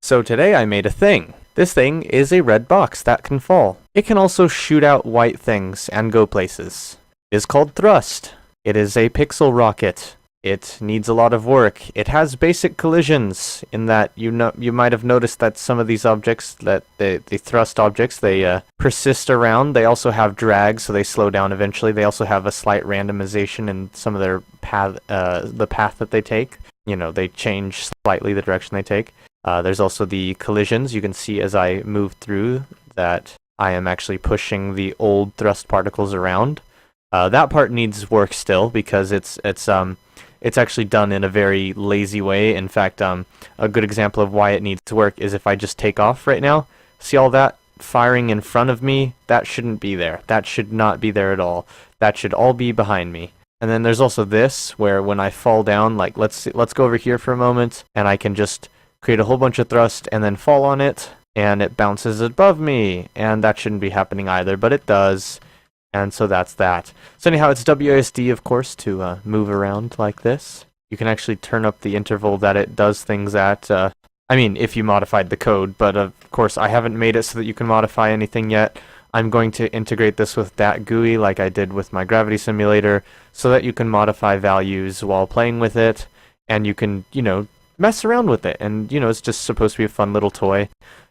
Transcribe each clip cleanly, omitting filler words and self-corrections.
So today I made a thing. This thing is a red box that can fall. It can also shoot out white things and go places. It is called Thrust. It is a pixel rocket. It needs a lot of work. It has basic collisions in that you might have noticed that some of these objects, that the thrust objects, they persist around. They also have drag, so they slow down eventually. They also have a slight randomization in some of their path, the path that they take. You know, they change slightly the direction they take. There's also the collisions. You can see as I move through that I am actually pushing the old thrust particles around. That part needs work still because it's actually done in a very lazy way. In fact, a good example of why it needs to work is if I just take off right now. See all that firing in front of me? That shouldn't be there. That should not be there at all. That should all be behind me. And then there's also this, where when I fall down, like let's go over here for a moment, and I can just create a whole bunch of thrust and then fall on it, and it bounces above me, and that shouldn't be happening either, but it does. And so that's that. So anyhow, it's WASD, of course, to move around like this. You can actually turn up the interval that it does things at. I mean, if you modified the code, but of course I haven't made it so that you can modify anything yet. I'm going to integrate this with Dat GUI like I did with my gravity simulator so that you can modify values while playing with it, and you can, mess around with it. And, it's just supposed to be a fun little toy.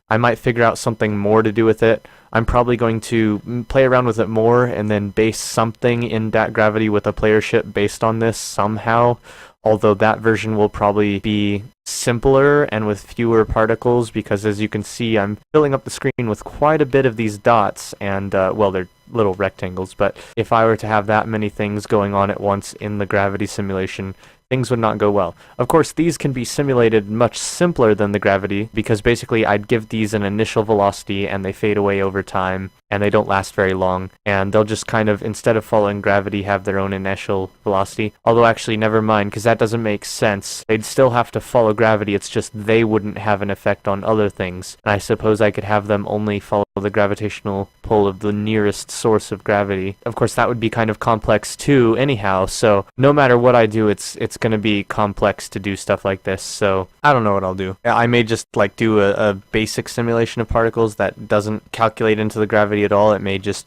I might figure out something more to do with it. I'm probably going to play around with it more and then base something in Dat Gravity with a player ship based on this somehow. Although that version will probably be simpler and with fewer particles because, as you can see, I'm filling up the screen with quite a bit of these dots, and well, they're little rectangles, but if I were to have that many things going on at once in the gravity simulation, things would not go well. Of course, these can be simulated much simpler than the gravity because basically I'd give these an initial velocity and they fade away over time and they don't last very long, and they'll just kind of, instead of following gravity, have their own initial velocity. Although actually, never mind, because that doesn't make sense. They'd still have to follow gravity, it's just they wouldn't have an effect on other things. And I suppose I could have them only follow the gravitational pull of the nearest source of gravity. Of course, that would be kind of complex too anyhow, so no matter what I do, it's going to be complex to do stuff like this, so I don't know what I'll do. I may just do a basic simulation of particles that doesn't calculate into the gravity at all. It may just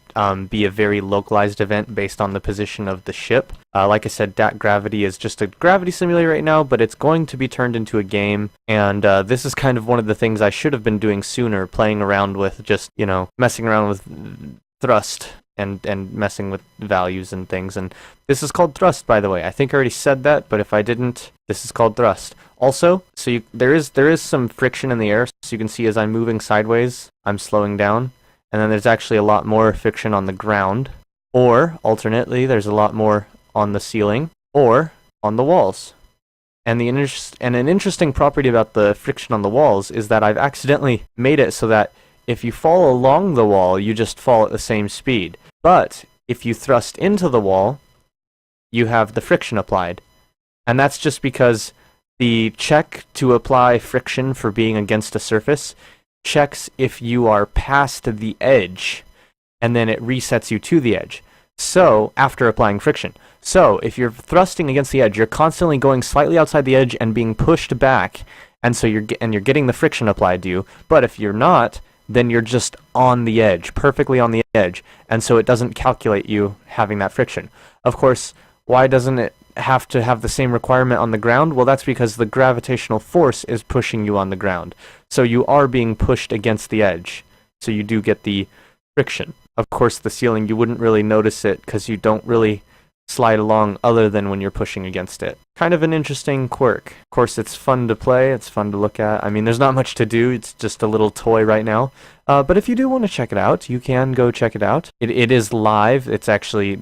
be a very localized event based on the position of the ship. Like I said, Dat Gravity is just a gravity simulator right now, but it's going to be turned into a game, and this is kind of one of the things I should have been doing sooner, playing around with just, messing around with thrust and messing with values and things. And this is called Thrust, by the way. I think I already said that, but if I didn't, this is called Thrust. Also, so there is some friction in the air, so you can see as I'm moving sideways, I'm slowing down, and then there's actually a lot more friction on the ground, or alternately, there's a lot more on the ceiling or on the walls. And an interesting property about the friction on the walls is that I've accidentally made it so that if you fall along the wall, you just fall at the same speed. But if you thrust into the wall, you have the friction applied. And that's just because the check to apply friction for being against a surface checks if you are past the edge, and then it resets you to the edge. So, after applying friction. So, if you're thrusting against the edge, you're constantly going slightly outside the edge and being pushed back, and so you're getting the friction applied to you. But if you're not, then you're just on the edge, perfectly on the edge, and so it doesn't calculate you having that friction. Of course, why doesn't it have to have the same requirement on the ground? Well, that's because the gravitational force is pushing you on the ground. So you are being pushed against the edge, so you do get the friction. Of course, the ceiling, you wouldn't really notice it because you don't really slide along other than when you're pushing against it. Kind of an interesting quirk. Of course, it's fun to play, it's fun to look at. I mean, there's not much to do, it's just a little toy right now. But if you do want to check it out, you can go check it out. It is live. It's actually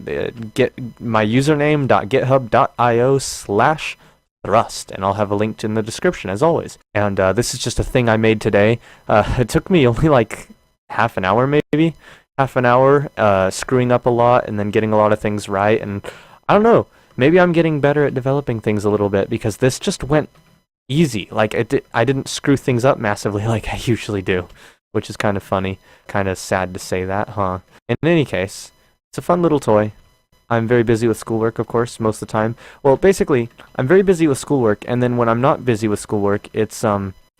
my username.github.io/thrust, and I'll have a link in the description as always. And this is just a thing I made today. It took me only like half an hour maybe. Half an hour, screwing up a lot and then getting a lot of things right, and I don't know, maybe I'm getting better at developing things a little bit because this just went easy. Like I didn't screw things up massively like I usually do, which is kind of funny, kind of sad to say that, huh? In any case, it's a fun little toy. I'm very busy with schoolwork, of course, most of the time. Well, basically, I'm very busy with schoolwork, and then when I'm not busy with schoolwork, it's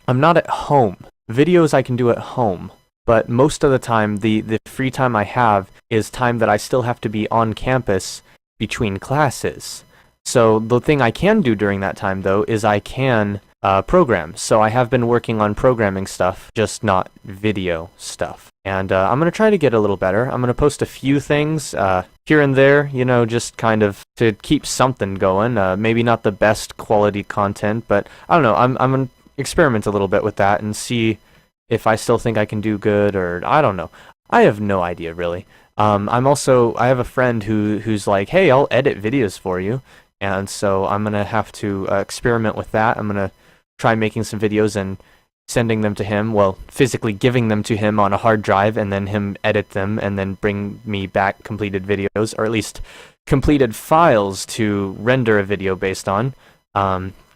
I'm not at home. Videos I can do at home, but most of the time, the free time I have is time that I still have to be on campus between classes. So the thing I can do during that time, though, is I can program. So I have been working on programming stuff, just not video stuff. And I'm going to try to get a little better. I'm going to post a few things here and there, you know, just kind of to keep something going. Maybe not the best quality content, but I don't know. I'm going to experiment a little bit with that and see if I still think I can do good, or I don't know. I have no idea, really. I have a friend who's like, hey, I'll edit videos for you. And so I'm going to have to experiment with that. I'm going to try making some videos and sending them to him, well, physically giving them to him on a hard drive, and then him edit them and then bring me back completed videos, or at least completed files to render a video based on,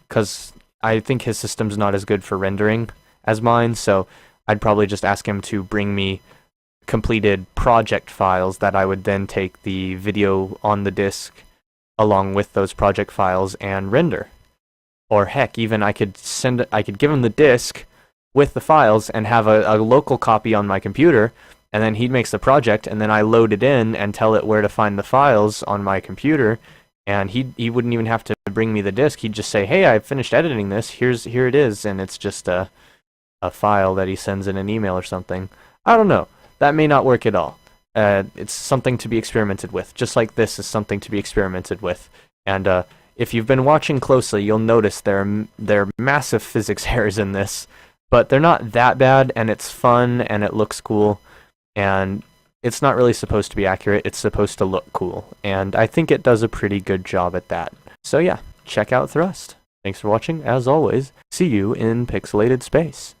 because I think his system's not as good for rendering as mine, so I'd probably just ask him to bring me completed project files that I would then take the video on the disk along with those project files and render. Or heck, even I could give him the disk with the files and have a local copy on my computer, and then he makes the project, and then I load it in and tell it where to find the files on my computer, and he wouldn't even have to bring me the disk. He'd just say, hey, I finished editing this, here it is, and it's just a file that he sends in an email or something. I don't know. That may not work at all. It's something to be experimented with, just like this is something to be experimented with. And if you've been watching closely, you'll notice there are massive physics errors in this, but they're not that bad, and it's fun, and it looks cool, and it's not really supposed to be accurate, it's supposed to look cool, and I think it does a pretty good job at that. So yeah, check out Thrust. Thanks for watching, as always. See you in pixelated space.